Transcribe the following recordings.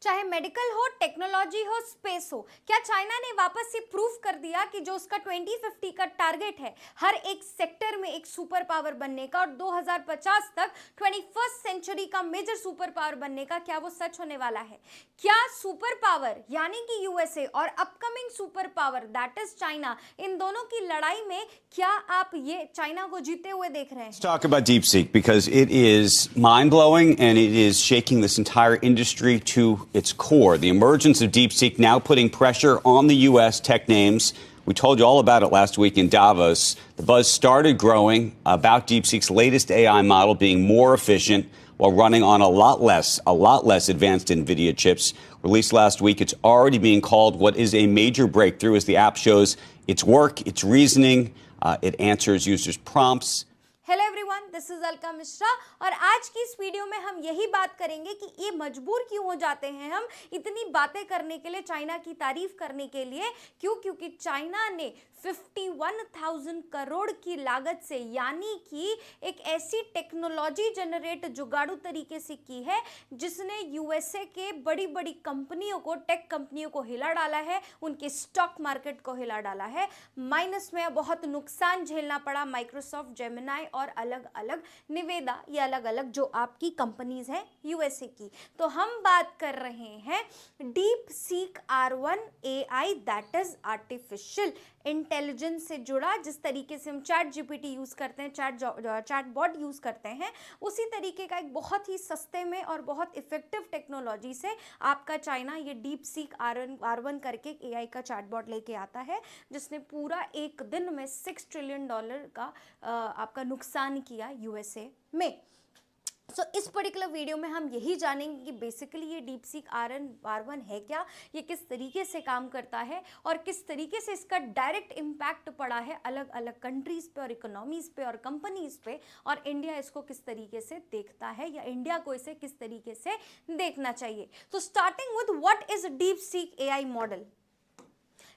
चाहे मेडिकल हो, टेक्नोलॉजी हो, स्पेस हो, क्या चाइना ने वापस से प्रूव कर दिया कि जो उसका 2050 का टारगेट है हर एक सेक्टर में एक सुपर पावर बनने का और 2050 तक 21st सेंचुरी का मेजर सुपर पावर बनने का, क्या वो सच होने वाला है? क्या सुपर पावर यानी कि यूएसए और upcoming super power that is China, इन दोनों की लड़ाई में क्या आप ये चाइना को जीते हुए देख रहे हैं? Let's talk about DeepSeek because it is mind-blowing and it is shaking this entire industry to its core. The emergence of DeepSeek now putting pressure on the U.S. tech names. We told you all about it last week in Davos. The buzz started growing about DeepSeek's latest AI model being more efficient while running on a lot less advanced NVIDIA chips. Released last week, it's already being called what is a major breakthrough as the app shows its work, its reasoning, it answers users' prompts. Hello everyone, this is Alka Mishra और आज की इस video में हम यही बात करेंगे कि ये मजबूर क्यों हो जाते हैं हम इतनी बातें करने के लिए, चाइना की तारीफ करने के लिए। क्योंकि चाइना ने 51,000 करोड़ की लागत से, यानी कि एक ऐसी टेक्नोलॉजी जनरेट जुगाड़ू तरीके से की है जिसने यूएसए के बड़ी बड़ी कंपनियों को, टेक कंपनियों को हिला डाला है, उनके स्टॉक मार्केट को हिला डाला है। माइनस में बहुत नुकसान झेलना पड़ा माइक्रोसॉफ्ट, जेमिनाई और अलग अलग निवेदा, ये अलग अलग जो आपकी कंपनीज हैं यूएसए की। तो हम बात कर रहे हैं deep seek R1 AI that is artificial intelligence से जुड़ा। जिस तरीके से हम चैट जीपीटी यूज करते हैं, चैट बॉट यूज करते हैं, उसी तरीके का एक बहुत ही सस्ते में और बहुत इफेक्टिव टेक्नोलॉजी से आपका चाइना ये डीप सीक R1 करके एआई का चैटबॉट लेके आता है, जिसने पूरा एक दिन में $6 ट्रिलियन का आपका नुकसान किया यूएसए में। सो इस पर्टिकुलर वीडियो में हम यही जानेंगे कि बेसिकली ये डीप सीक R1 है क्या, ये किस तरीके से काम करता है और किस तरीके से इसका डायरेक्ट इम्पैक्ट पड़ा है अलग अलग कंट्रीज़ पे और इकोनॉमीज़ पे और कंपनीज़ पे, और इंडिया इसको किस तरीके से देखता है या इंडिया को इसे किस तरीके से देखना चाहिए। तो starting with what is deep seek AI model.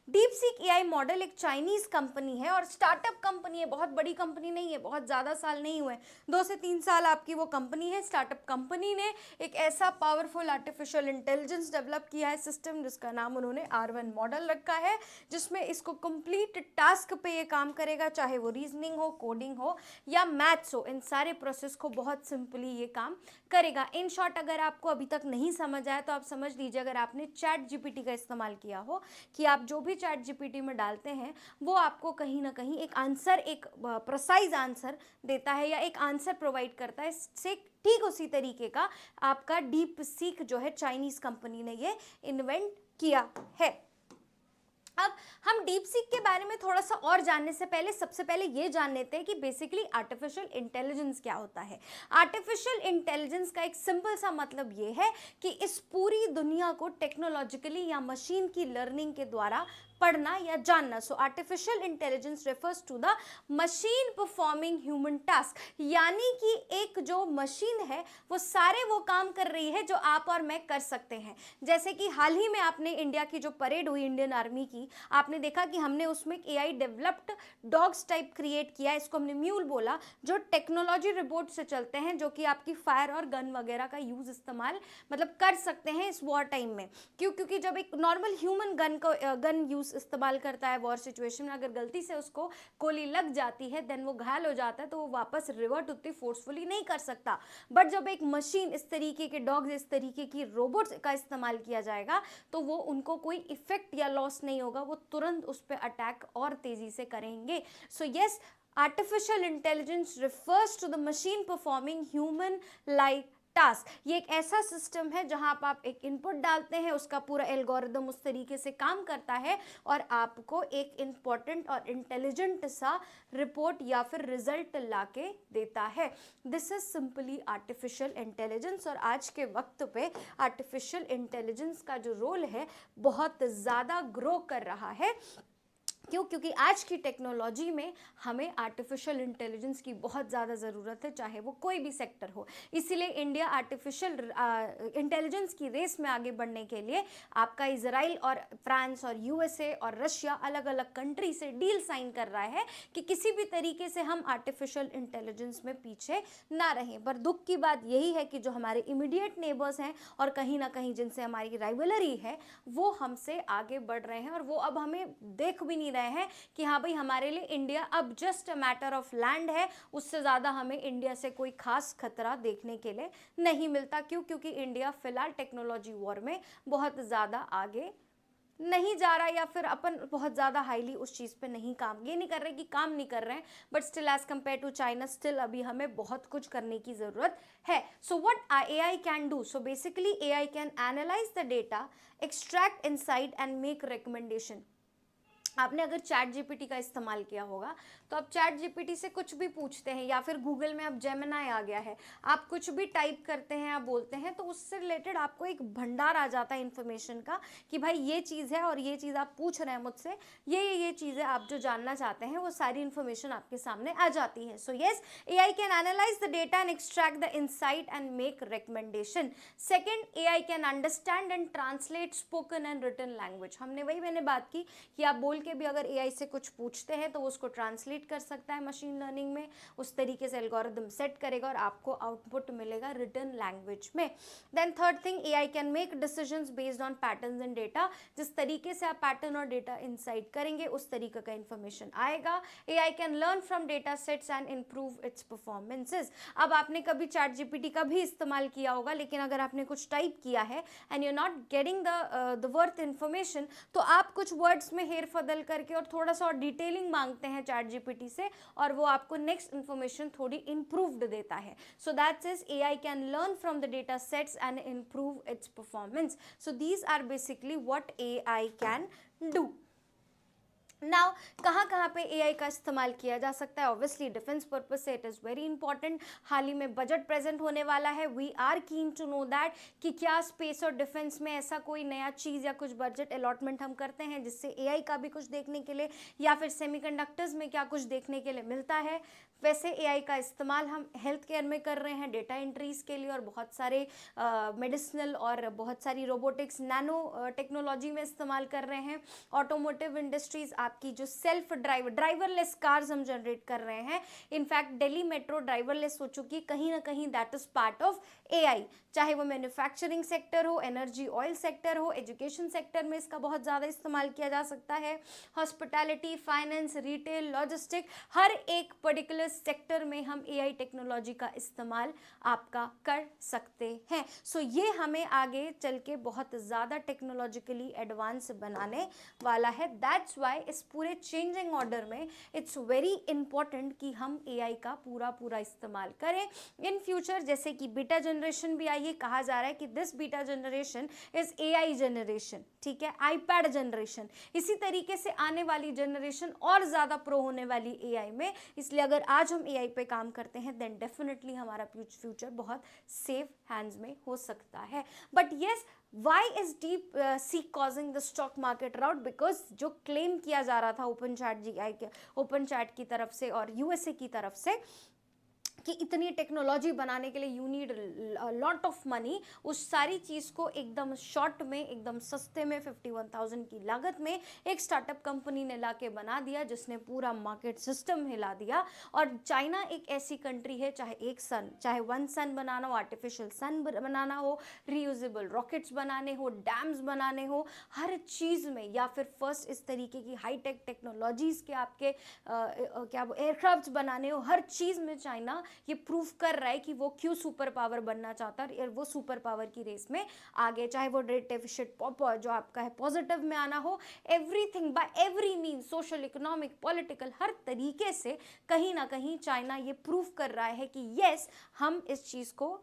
Deep seek AI model एक चाइनीज कंपनी है और स्टार्टअप कंपनी है, बहुत बड़ी कंपनी नहीं है, बहुत ज़्यादा साल नहीं हुए, 2 से 3 साल आपकी वो कंपनी है। स्टार्टअप कंपनी ने एक ऐसा पावरफुल आर्टिफिशियल इंटेलिजेंस डेवलप किया है सिस्टम, जिसका नाम उन्होंने R1 मॉडल रखा है, जिसमें इसको कंप्लीट टास्क पे ये काम करेगा, चाहे वो रीजनिंग हो, कोडिंग हो या मैथ्स हो, इन सारे प्रोसेस को बहुत सिंपली ये काम करेगा। इन शॉर्ट अगर आपको अभी तक नहीं समझ आया तो आप समझ लीजिए, अगर आपने चैट जीपीटी का इस्तेमाल किया हो कि आप जो भी चैट जीपीटी में डालते हैं वो आपको कहीं ना कहीं एक आंसर, एक प्रिसाइज आंसर देता है या एक आंसर प्रोवाइड करता है, से ठीक उसी तरीके का आपका डीप सीक जो है चाइनीज कंपनी ने ये इन्वेंट किया है। अब हम डीप सीक के बारे में थोड़ा सा और जानने से पहले सबसे पहले ये जान लेते हैं कि बेसिकली आर्टिफिशियल इंटेलिजेंस क्या होता है। आर्टिफिशियल इंटेलिजेंस का एक सिंपल सा मतलब ये है कि इस पूरी दुनिया को टेक्नोलॉजिकली या मशीन की लर्निंग के द्वारा पढ़ना या जानना। So artificial intelligence refers to the machine performing human task, यानी कि एक जो मशीन है वो सारे वो काम कर रही है जो आप और मैं कर सकते हैं। जैसे कि हाल ही में आपने इंडिया की जो परेड हुई इंडियन आर्मी की, आपने देखा कि हमने उसमें एक AI developed dogs type create किया, इसको हमने म्यूल बोला, जो टेक्नोलॉजी रिपोर्ट से चलते हैं, जो कि आपकी फायर और गन वगैरह का यूज इस्तेमाल मतलब कर सकते हैं इस वॉर टाइम में। क्योंकि जब एक नॉर्मल ह्यूमन गन यूज इस्तेमाल करता है वॉर सिचुएशन में, अगर गलती से उसको गोली लग जाती है देन वो घायल हो जाता है, तो वो वापस रिवर्ट उतनी फोर्सफुली नहीं कर सकता। बट जब एक मशीन, इस तरीके के डॉग्स, इस तरीके की रोबोट्स का इस्तेमाल किया जाएगा तो वो उनको कोई इफेक्ट या लॉस नहीं होगा, वो तुरंत उस पर अटैक और तेजी से करेंगे। So yes, artificial intelligence refers to the machine performing human like task. ये एक ऐसा सिस्टम है जहां आप एक इनपुट डालते हैं, उसका पूरा एल्गोरिदम उस तरीके से काम करता है और आपको एक इम्पॉर्टेंट और इंटेलिजेंट सा रिपोर्ट या फिर रिजल्ट लाके देता है। This is simply artificial intelligence. और आज के वक्त पे आर्टिफिशियल इंटेलिजेंस का जो रोल है बहुत ज़्यादा ग्रो कर रहा है। क्यों? क्योंकि आज की टेक्नोलॉजी में हमें आर्टिफिशियल इंटेलिजेंस की बहुत ज़्यादा ज़रूरत है, चाहे वो कोई भी सेक्टर हो। इसीलिए इंडिया आर्टिफिशियल इंटेलिजेंस की रेस में आगे बढ़ने के लिए आपका इजराइल और फ्रांस और यूएसए और रशिया अलग अलग कंट्री से डील साइन कर रहा है कि किसी भी तरीके से हम आर्टिफिशियल इंटेलिजेंस में पीछे ना रहें। पर दुख की बात यही है कि जो हमारे इमीडिएट नेबर्स हैं और कहीं ना कहीं जिनसे हमारी राइवलरी है, वो हमसे आगे बढ़ रहे हैं और वो अब हमें देख भी नहीं रहे हैं कि हाँ भाई हमारे लिए इंडिया अब just a matter of land है, उससे ज़्यादा हमें इंडिया से कोई खास खतरा देखने के लिए नहीं मिलता। क्यों? क्योंकि इंडिया फिलहाल टेक्नोलॉजी वॉर में बहुत ज़्यादा आगे नहीं जा रहा, या फिर अपन बहुत ज़्यादा हाईली उस चीज़ पे नहीं काम, ये नहीं कर रहे कि काम नहीं कर रहे हैं, but still as compare to China still अभी हमें बहुत कुछ करने की ज़रूरत है। So what AI can do? So basically AI can analyse the data, extract insight and make recommendation. आपने अगर चैट जीपीटी का इस्तेमाल किया होगा तो आप चैट जीपीटी से कुछ भी पूछते हैं, या फिर गूगल में अब जेमिनाई आ गया है, आप कुछ भी टाइप करते हैं, आप बोलते हैं, तो उससे रिलेटेड आपको एक भंडार आ जाता है इन्फॉर्मेशन का कि भाई ये चीज़ है और ये चीज़ आप पूछ रहे हैं मुझसे, ये चीज़ें आप जो जानना चाहते हैं, वो सारी इन्फॉर्मेशन आपके सामने आ जाती है। So yes, AI can analyse the data and extract the insight and make recommendation. Second, AI can understand and translate spoken and written language. मैंने बात की कि आप बोल के भी अगर AI से कुछ पूछते हैं तो उसको ट्रांसलेट कर सकता है मशीन लर्निंग में, उस तरीके से एल्गोरिदम सेट करेगा और आपको आउटपुट मिलेगा रिटन लैंग्वेज में। Then third thing, AI can make decisions based on patterns and data. जिस तरीके से आप पैटर्न और डेटा इनसाइट करेंगे उस तरीके का इंफॉर्मेशन आएगा। AI can learn from data sets and improve it's performances. अब आपने कभी चैट जीपीटी का भी इस्तेमाल किया होगा, लेकिन अगर आपने कुछ टाइप किया है and you not getting the worth information, तो आप कुछ वर्ड्स में हेर फदल करके और थोड़ा सा और डिटेलिंग मांगते हैं चैट जीपीटी से, और वो आपको नेक्स्ट इन्फॉर्मेशन थोड़ी इम्प्रूव्ड देता है। So that's is AI can learn from the data sets and improve its performance. So these are basically what AI can do. Now कहाँ पे AI का इस्तेमाल किया जा सकता है? ऑब्वियसली डिफेंस पर्पज से इट इज़ वेरी इंपॉर्टेंट। हाल ही में बजट प्रेजेंट होने वाला है, we are keen to know that कि क्या स्पेस और डिफेंस में ऐसा कोई नया चीज़ या कुछ बजट अलॉटमेंट हम करते हैं जिससे AI का भी कुछ देखने के लिए, या फिर सेमीकंडक्टर्स में क्या कुछ देखने के लिए मिलता है। वैसे AI का इस्तेमाल हम हेल्थ केयर में कर रहे हैं, डेटा एंट्रीज के लिए, और बहुत सारे मेडिसिनल और बहुत सारी रोबोटिक्स, नैनो टेक्नोलॉजी में इस्तेमाल कर रहे हैं। ऑटोमोटिव इंडस्ट्रीज, आपकी जो सेल्फ ड्राइवरलेस कार्स हम जनरेट कर रहे हैं। इनफैक्ट दिल्ली मेट्रो ड्राइवरलेस हो चुकी है, कहीं ना कहीं that is part of AI। चाहे वो मैन्युफैक्चरिंग सेक्टर हो, एनर्जी ऑयल सेक्टर हो, एजुकेशन सेक्टर में इसका बहुत ज़्यादा इस्तेमाल किया जा सकता है। हॉस्पिटैलिटी, फाइनेंस, रिटेल, लॉजिस्टिक, हर एक पर्टिकुलर सेक्टर में हम AI टेक्नोलॉजी का इस्तेमाल आपका कर सकते हैं। सो ये हमें आगे चल के बहुत ज़्यादा टेक्नोलॉजिकली एडवांस बनाने वाला है। दैट्स वाई इस पूरे चेंजिंग ऑर्डर में इट्स वेरी इंपॉर्टेंट कि हम AI का पूरा इस्तेमाल करें इन फ्यूचर। जैसे कि बीटा जनरेशन भी आई है, कहा जा रहा है कि this beta generation is AI generation, ठीक है, iPad जनरेशन। इसी तरीके से आने वाली जनरेशन और ज़्यादा प्रो होने वाली AI में। इसलिए अगर आज हम AI पे काम करते हैं देन डेफिनेटली हमारा फ्यूचर बहुत सेफ हैंड्स में हो सकता है। But yes, why is DeepSeek causing the stock market rout? Because जो क्लेम किया जा रहा था ओपन चैट की तरफ से और यूएसए की तरफ से कि इतनी टेक्नोलॉजी बनाने के लिए you need lot of money, उस सारी चीज़ को एकदम शॉर्ट में, एकदम सस्ते में, 51,000 की लागत में एक स्टार्टअप कंपनी ने लाके बना दिया, जिसने पूरा मार्केट सिस्टम हिला दिया। और चाइना एक ऐसी कंट्री है, चाहे वन सन बनाना हो, आर्टिफिशियल सन बनाना हो, रीयूजेबल रॉकेट्स बनाने हो, डैम्स बनाने हो, हर चीज़ में, या फिर फर्स्ट इस तरीके की हाईटेक टेक्नोलॉजीज़ के आपके एयरक्राफ्ट बनाने हो, हर चीज़ में चाइना ये प्रूफ कर रहा है कि वो क्यों सुपर पावर बनना चाहता है, और वो सुपर पावर की रेस में आगे, चाहे वो रेट डेफिसिट जो आपका है पॉजिटिव में आना हो, everything by every mean, social, economic, political, हर तरीके से कहीं ना कहीं चाइना ये प्रूफ कर रहा है कि यस, हम इस चीज़ को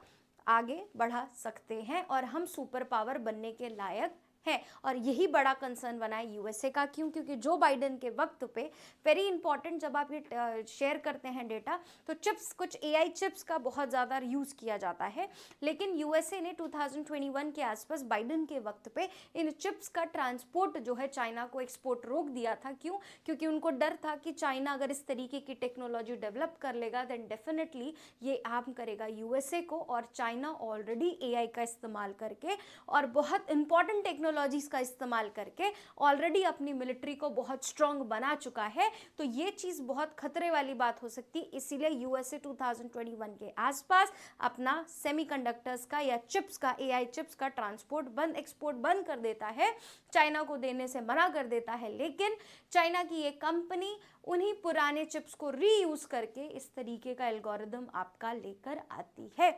आगे बढ़ा सकते हैं और हम सुपर पावर बनने के लायक है। और यही बड़ा कंसर्न बना है यूएसए का। क्यों? क्योंकि जो बाइडेन के वक्त पे वेरी इंपॉर्टेंट, जब आप ये शेयर करते हैं डेटा, तो चिप्स, कुछ एआई चिप्स का बहुत ज़्यादा यूज़ किया जाता है। लेकिन यूएसए ने 2021 के आसपास बाइडेन के वक्त पे इन चिप्स का ट्रांसपोर्ट जो है चाइना को एक्सपोर्ट रोक दिया था। क्यों? क्योंकि उनको डर था कि चाइना अगर इस तरीके की टेक्नोलॉजी डेवलप कर लेगा देन डेफिनेटली ये हार्म करेगा यूएसए को। और चाइना ऑलरेडी एआई का इस्तेमाल करके और बहुत इंपॉर्टेंट टेक्नोलॉजीज का इस्तेमाल करके ऑलरेडी अपनी मिलिट्री को बहुत स्ट्रांग बना चुका है। तो ये चीज़ बहुत खतरे वाली बात हो सकती है। इसीलिए यूएसए 2021 के आसपास अपना सेमीकंडक्टर्स का या चिप्स का, एआई चिप्स का ट्रांसपोर्ट बंद, एक्सपोर्ट बंद कर देता है, चाइना को देने से मना कर देता है। लेकिन चाइना की ये कंपनी उन्हीं पुराने चिप्स को रीयूज करके इस तरीके का एल्गोरिदम आपका लेकर आती है।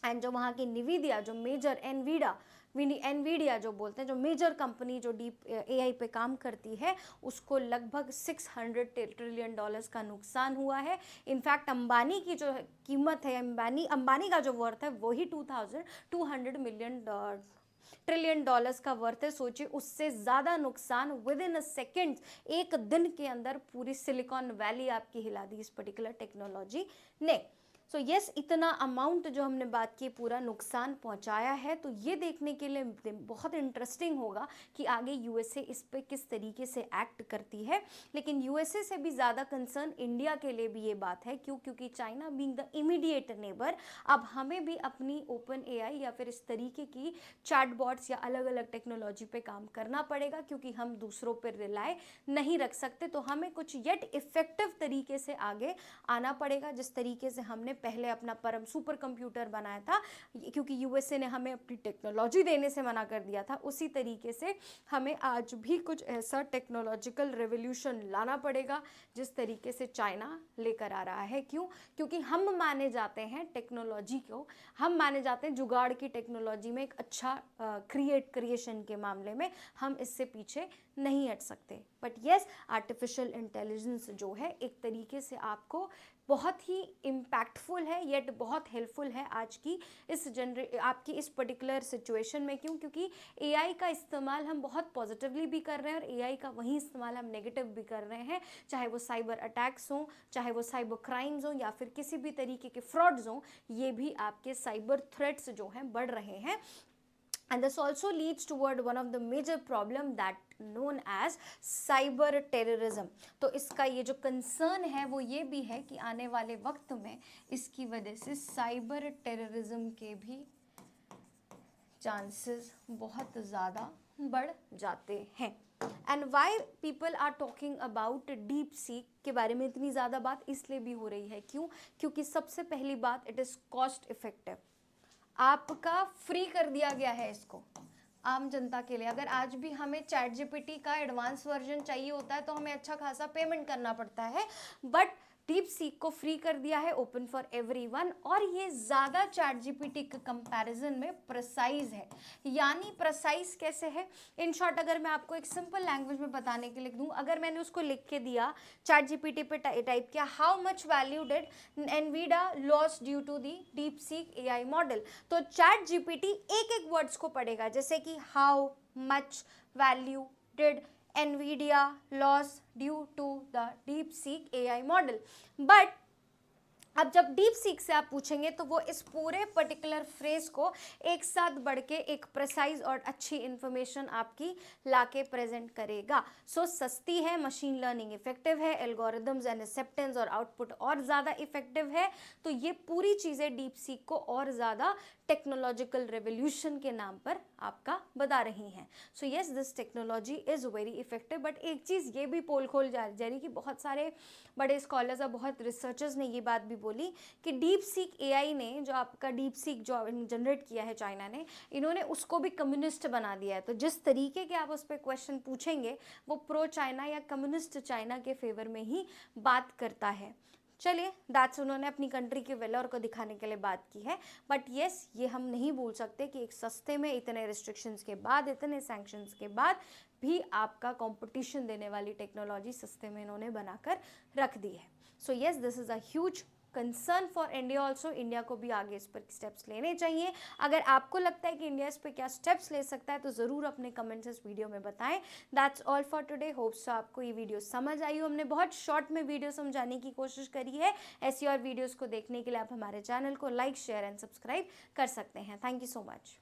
एंड जो वहाँ की निविदिया, जो मेजर एनवीडिया जो बोलते हैं, जो मेजर कंपनी जो डीप एआई पे काम करती है, उसको लगभग $600 ट्रिलियन का नुकसान हुआ है। इनफैक्ट अंबानी की जो कीमत है, अंबानी का जो वर्थ है वही $200 ट्रिलियन का वर्थ है। सोचिए, उससे ज़्यादा नुकसान विद इन अ सेकेंड, एक दिन के अंदर पूरी सिलिकॉन वैली आपकी हिला दी इस पर्टिकुलर टेक्नोलॉजी ने। सो यस, इतना अमाउंट जो हमने बात की पूरा नुकसान पहुंचाया है। तो ये देखने के लिए बहुत इंटरेस्टिंग होगा कि आगे यूएसए इस पे किस तरीके से एक्ट करती है। लेकिन यूएसए से भी ज़्यादा कंसर्न इंडिया के लिए भी ये बात है। क्यों? क्योंकि China being the immediate neighbour, अब हमें भी अपनी ओपन एआई या फिर इस तरीके की चैटबॉट्स या अलग अलग टेक्नोलॉजी पे काम करना पड़ेगा, क्योंकि हम दूसरों पर रिलाय नहीं रख सकते। तो हमें कुछ येट इफेक्टिव तरीके से आगे आना पड़ेगा, जिस तरीके से हमने पहले अपना परम सुपर कंप्यूटर बनाया था, क्योंकि यूएसए ने हमें अपनी टेक्नोलॉजी देने से मना कर दिया था। उसी तरीके से हमें आज भी कुछ ऐसा टेक्नोलॉजिकल रेवोल्यूशन लाना पड़ेगा जिस तरीके से चाइना लेकर आ रहा है। क्यों? क्योंकि हम माने जाते हैं टेक्नोलॉजी को, हम माने जाते हैं जुगाड़ की टेक्नोलॉजी में एक अच्छा क्रिएशन के मामले में हम इससे पीछे नहीं हट सकते। बट येस, आर्टिफिशियल इंटेलिजेंस जो है एक तरीके से आपको बहुत ही इम्पैक्टफुल है, येट बहुत हेल्पफुल है आज की इस आपकी इस पर्टिकुलर सिचुएशन में। क्यों? क्योंकि एआई का इस्तेमाल हम बहुत पॉजिटिवली भी कर रहे हैं और एआई का वही इस्तेमाल हम नेगेटिव भी कर रहे हैं, चाहे वो साइबर अटैक्स हों, चाहे वो साइबर क्राइम्स हों, या फिर किसी भी तरीके के फ्रॉड्स हों। ये भी आपके साइबर थ्रेट्स जो हैं बढ़ रहे हैं। And this also leads toward one of the major problem that known as cyber terrorism. तो इसका ये जो कंसर्न है वो ये भी है कि आने वाले वक्त में इसकी वजह से साइबर टेररिज्म के भी चांसेस बहुत ज़्यादा बढ़ जाते हैं। And why people are talking about DeepSeek के बारे में इतनी ज़्यादा बात इसलिए भी हो रही है। क्यों? क्योंकि सबसे पहली बात, इट इज़ कॉस्ट इफेक्टिव, आपका फ्री कर दिया गया है इसको आम जनता के लिए। अगर आज भी हमें चैट जीपीटी का एडवांस वर्जन चाहिए होता है तो हमें अच्छा खासा पेमेंट करना पड़ता है, बट डीप सीक को फ्री कर दिया है, ओपन फॉर एवरीवन। और ये ज़्यादा चैट जीपीटी के कंपैरिजन में प्रिसाइज है। यानी प्रिसाइज कैसे है? इन शॉर्ट अगर मैं आपको एक सिंपल लैंग्वेज में बताने के लिए दूं, अगर मैंने उसको लिख के दिया, चैट जीपीटी पे टाइप किया how much value did Nvidia loss due to the DeepSeek AI model, तो चैट जीपीटी एक एक वर्ड्स को पढ़ेगा, जैसे कि how much value did NVIDIA loss due to the DeepSeek AI model. But अब जब डीप सीक से आप पूछेंगे तो वो इस पूरे पर्टिकुलर फ्रेज को एक साथ बढ़ के एक प्रिसाइज और अच्छी इंफॉर्मेशन आपकी लाके प्रेजेंट करेगा। सो सस्ती है, मशीन लर्निंग इफेक्टिव है, एल्गोरिदम्स एंड एक्सेप्टेंस और आउटपुट और ज़्यादा इफेक्टिव है। तो ये पूरी चीज़ें डीप सीक को और ज़्यादा टेक्नोलॉजिकल रेवोल्यूशन के नाम पर आपका बता रही हैं। So yes, this technology is very effective. But एक चीज़ ये भी पोल खोल जा रही कि बहुत सारे बड़े स्कॉलर्स और बहुत रिसर्चर्स ने ये बात भी बोली कि डीप सीक एआई ने जो आपका डीप सीक जो जनरेट किया है चाइना ने, इन्होंने उसको भी कम्युनिस्ट बना दिया है। तो जिस तरीके के आप उस पर क्वेश्चन पूछेंगे वो प्रो चाइना या कम्युनिस्ट चाइना के फेवर में ही बात करता है। चलिए, दैट्स उन्होंने अपनी कंट्री के वेलर को दिखाने के लिए बात की है। बट येस, ये हम नहीं भूल सकते कि एक सस्ते में इतने रिस्ट्रिक्शंस के बाद, इतने सैंक्शंस के बाद भी आपका कंपटीशन देने वाली टेक्नोलॉजी सस्ते में इन्होंने बनाकर रख दी है। So yes, this is a huge concern for India also, India को भी आगे इस पर स्टेप्स लेने चाहिए। अगर आपको लगता है कि इंडिया इस पर क्या स्टेप्स ले सकता है तो ज़रूर अपने कमेंट्स इस वीडियो में बताएं। That's all for today, hopes आपको ये वीडियो समझ आई हो। हमने बहुत शॉर्ट में वीडियो समझाने की कोशिश करी है। ऐसी और वीडियोज़ को देखने के लिए आप हमारे चैनल को लाइक, शेयर एंड सब्सक्राइब कर सकते हैं। Thank you so much.